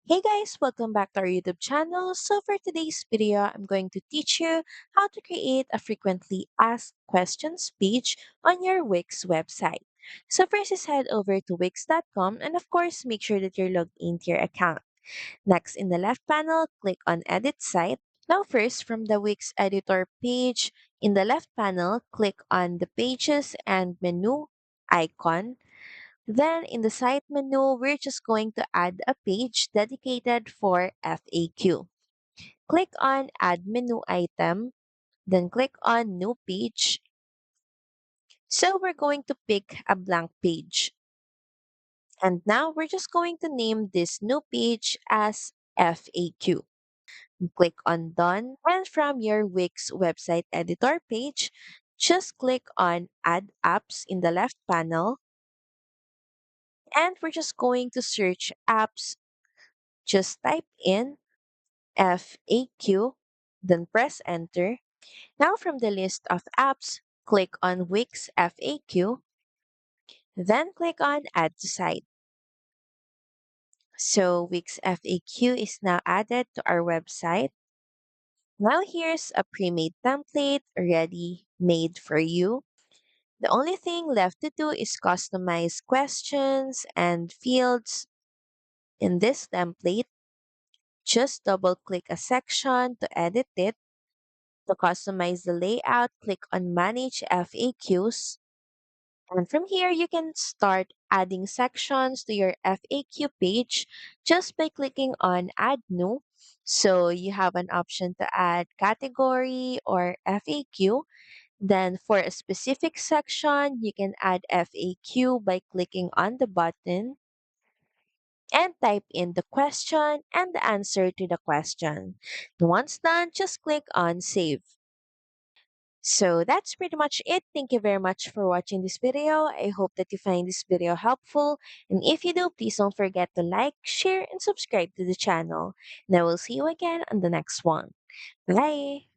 Hey guys, welcome back to our YouTube channel. So for today's video, I'm going to teach you how to create a frequently asked questions page on your Wix website. So first is head over to wix.com and of course make sure that you're logged into your account. Next in the left panel, click on edit site. Now first from the Wix editor page, in the left panel, click on the pages and menu icon. Then in the site menu, we're just going to add a page dedicated for FAQ. Click on add menu item, then click on new page. So we're going to pick a blank page. And now we're just going to name this new page as FAQ. Click on done. And from your Wix website editor page, just click on add apps in the left panel. And we're just going to search apps. Just type in FAQ, then press enter. Now from the list of apps, click on Wix FAQ, then click on add to site. So Wix FAQ is now added to our website. Now here's a pre-made template ready made for you. The only thing left to do is customize questions and fields in this template. Just double click a section to edit it. To customize the layout, click on Manage FAQs. And from here, you can start adding sections to your FAQ page just by clicking on Add New. So you have an option to add category or FAQ. Then for a specific section, you can add FAQ by clicking on the button and type in the question and the answer to the question. Once done, just click on Save. So that's pretty much it. Thank you very much for watching this video. I hope that you find this video helpful. And if you do, please don't forget to like, share, and subscribe to the channel. And I will see you again on the next one. Bye!